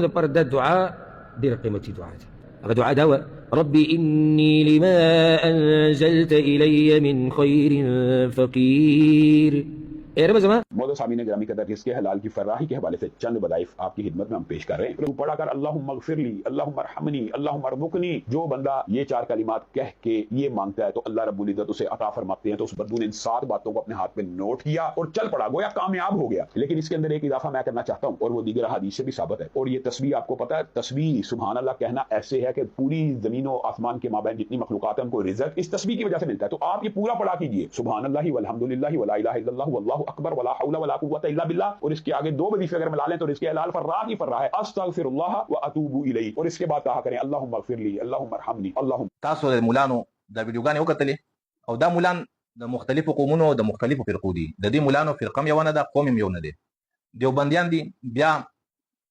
لپاره د دعا ډېره قیمتي دعا ده. هغه دعا دا وه: ربي إني لما أنزلت إلي من خير فقير. اے رب زمان موضوع سامعین گرامی قدر رزق حلال کی فراہی کے حوالے سے چند وظائف آپ کی خدمت میں ہم پیش کر رہے ہیں. پڑھا کر اللہم اغفر لی، اللہم ارحمنی، اللہم ارزقنی. جو بندہ یہ چار کلمات کہہ کے یہ مانگتا ہے تو اللہ رب العزت اسے عطا فرماتے ہیں. تو اس بدو نے ان 7 باتوں کو اپنے ہاتھ پہ نوٹ کیا اور چل پڑا، گویا کامیاب ہو گیا. لیکن اس کے اندر ایک اضافہ میں کرنا چاہتا ہوں اور وہ دیگر احادیث سے بھی ثابت ہے. اور یہ تسبیح آپ کو پتا ہے، تسبیح سبحان اللہ کہنا ایسے ہے کہ پوری زمین و آسمان کے مابین جتنی مخلوقات ہیں ان کو رزق اس تسبیح کی وجہ سے ملتا ہے. تو آپ یہ پورا پڑھا کیجئے، سبحان اللہ والحمدللہ ولا الہ الا اللہ واللہ اکبر ولا حول ولا قوت الا باللہ. اور اس کے آگے 2 وظیفے اگر ملا لیں تو رزق حلال فراہ ہی فراہ ہے. استغفر اللہ واتوب الیہ. اور اس کے بعد کہا کریں اللہم اغفر لی، اللہم ارحمنی، اللہم. تاسو د مولانو د ویډیوګانې وکتلې او دا مولان د مختلفو قومونو د مختلفو فرقو دي. د دې مولانو فرقه یو نه ده، قوم یو نه دی. دیوبندیان دي، بیا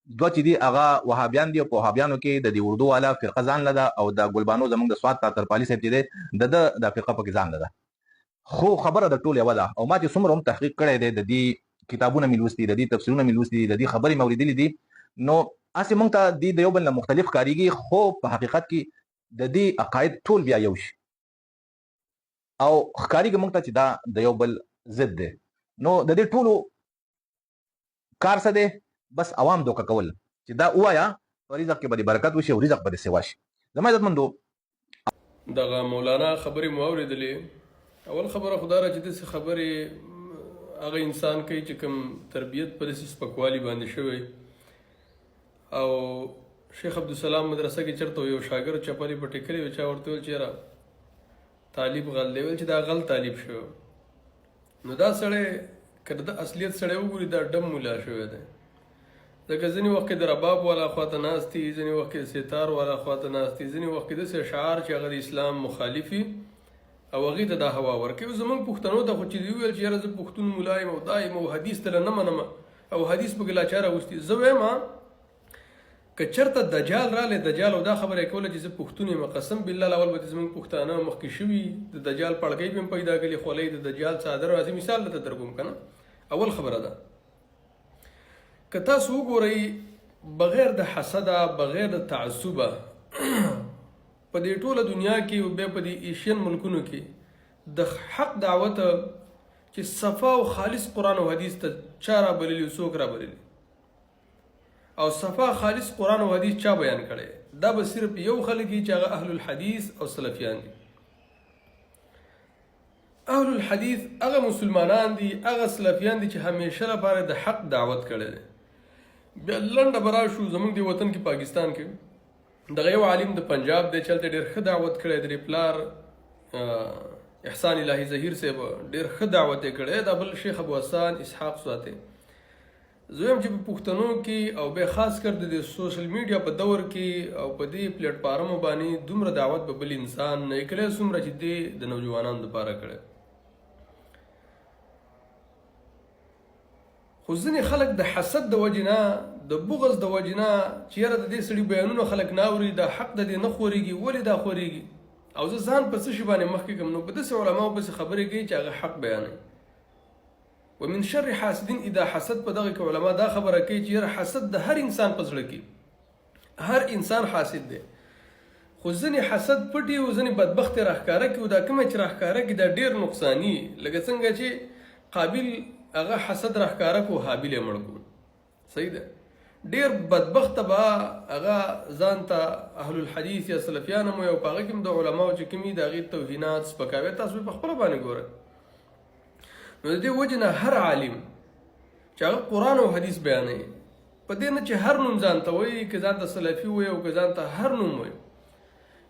دوه چې دي هغه وهابیان دي. او په وهابیانو کې د دې اردو والا فرقه ځان لده او د ګلبانو زمونږ د سواد تاترپالي صاحب چې دی د فرقه پکې ځان لده. خو خبره د ټول یوه ده. او ما چې څومره هم تحقیق کړی دی، د دې کتابونه مې لوستي، د دې تفسیرونه مې لوستي، د دې خبرې مې اورېدلې دي، نو هسې موږ ته د یو بل نه مختلف ښکارېږي، خو په حقیقت کې د دې عقاید ټول بیا یو شي او ښکارېږي موږ ته چې دا د یو بل ضد دی. نو د دې ټولو کار څه دی؟ بس عوام دوکه کول چې دا ووایه په رزق کې به دې برکت وشي او رزق به دې سوا شي. زما عزتمندو، دغه مولانا خبرې مو اورېدلې. اول خبره خو دا ده چې داسې خبرې هغه انسان کوي چې کوم تربیت په داسې سپکوالي باندې شوی. او شیخ عبدالسلام مدرسه کې چېرته یو شاګرد چپلې پټې کړې وې، چا ورته ویل چې یاره طالب غل دی، ویل چې دا غل طالب شو. نو دا سړی که د اصلیت سړی وګوري دا ډم مولا شوی دی. ځکه ځینې وخت کې د رباب والا خواته ناست دي، ځینې وخت کې د ستار والا خواته ناست دي، ځینې وخت کې داسې اشعار چې هغه د اسلام مخالف وي او هغې ته دا هوا ورکوي. زموږ پښتنو ته خو چې دوی ویل چې یاره زه پښتون ملا یم او دا یم او حدیث ته نه منم او حدیث پکې لا چا راوستي. زه وایم که چېرته دجال رالی، دجال او دا خبره یې کوله چې زه پښتون یم، قسم بالله الاول به زموږ پښتانه مخکې شوي د دجال پړکۍ به هم پیدا کړي، خولۍ د دجال څادر. راځي مثال درته درکوم که نه. اول خبره ده که تاسو وګورئ بغیر د حسده، بغیر د تعصبه، په دې ټوله دنیا کې او بیا په دې ایشین ملکونو کې د حق دعوت چې صفا او خالص قرآن او حدیث ته چا رابللي، څوک رابللي او صفا خالص قرآن او حدیث چا بیان کړی؟ دا به صرف یو خلک چې هغه اهل الحدیث او سلفیان دي. اهل الحدیث هغه مسلمانان دي، هغه سلفیان دي چې همیشه لپاره د حق دعوت کړی دی. بیا لنډه به راشو زموږ د وطن کې پاکستان کې دغه یو عالم د پنجاب دی چې هلته ډېر ښه دعوت کړی دی. پلار احسان الهي ظهیر صاحب ډېر ښه دعوت یې کړی. دا بل شیخ ابو حسان اسحاق سواتی. زه وایم چې په پښتنو کې او بیا خاص کر د سوشل میډیا په دور کې او په دې پلیټ فارمو باندې دومره دعوت به بل انسان نه یې کړی څومره چې دې د نوجوانانو دپاره کړی. خو ځینې خلک د حسد د وجې نه، د بغض د وجې نه چې یاره د دې سړي بیانونه خلک نه اوري، دا حق د دې نه خورېږي. ولې دا خورېږي؟ او زه ځان په څه شي باندې مخکې کړم؟ نو په داسې علماو پسې خبرې کوي چې هغه حق بیانوي. ومن شر حاسدین اذا حسد، په دغه کې علما دا خبره کوي چې یاره حسد د هر انسان په زړه کې، هر انسان حاسد دی. خو ځینې حسد پټي او ځینې بدبختي راښکاره کوي. دا کومه چې راښکاره کوي دا ډېر نقصاني، لکه څنګه چې قابل هغه حسد راښکاره کو، حابل یې مړ کو. صحیح ده. ډېر بدبخته به هغه ځان ته اهل الحدیث یا سلفیان هم وي او په هغه کې هم د علماو چې کوم دي د هغې توهینات سپکاوی تاسو په خپله باندې ګورئ. نو د دې وجې نه هر عالم چې هغه قرآن او حدیث بیانوي، په دې نه چې هر نوم ځان ته وایي، که ځان ته سلفي وایي او که ځان ته هر نوم وایي،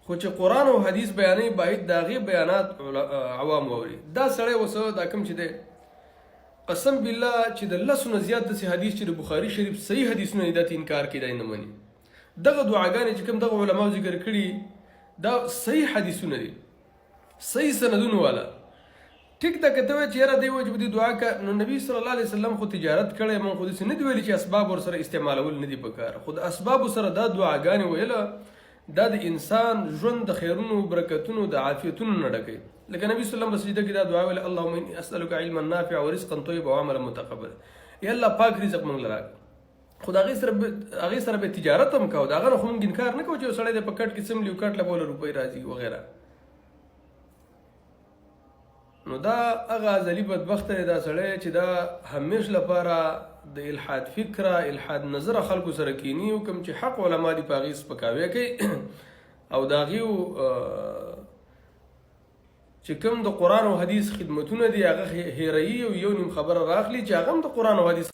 خو چې قرآن او حدیث بیانوي باید د هغې بیانات عوام واوري. دا سړی اوس دا کوم چې دی قسم بالله چې د 10 نه زیات داسې حدیث چې د بخاري شریف صحیح حدیثونه دي دا ته انکار کوي، دا یې نه مني. دغه دعاګانې چې کوم دغه علماو ذکر کړي دا صحیح حدیثونه دي، صحیح سندونه والا. ټیک ده که ته وایې چې یاره دی وایي چې په دې دعا که، نو نبي صلی الله علیه وسلم خو تجارت کړی، موږ خو داسې نه دي ویلي چې اسباب ورسره استعمالول نه دي پکار. خو د اسبابو سره دا دعاګانې ویله دا د انسان ژوند د خیرونو، برکتونو، د عافیتونو نه ډکوي. لکه نبي صلی الله علیه وسلم په سجده کې دا دعا ویله اللهم انی اسألک علما نافعا ورزقا طیبا وعملا متقبلا. یا الله پاک رزق موږ له راکړه، خو د هغې سره به تجارت هم کوو د هغه نه خو موږ انکار نه کوو چې یو سړی دی په کټ کې څملي او کټ له بوله روپۍ راځي وغیره. نو دا هغه ازلي بدبخته دی دا سړی چې دا همیش لپاره د الحاد فکره الحاد نظره خلکو سره کینی او کوم چې حق علما دي په هغې سپکاوی کوي او د هغې چې کوم د قرآن او حدیث خدمتونه دي هغه هیروي او یو نیم خبره راخلي چې هغه هم د قرآن او حدیث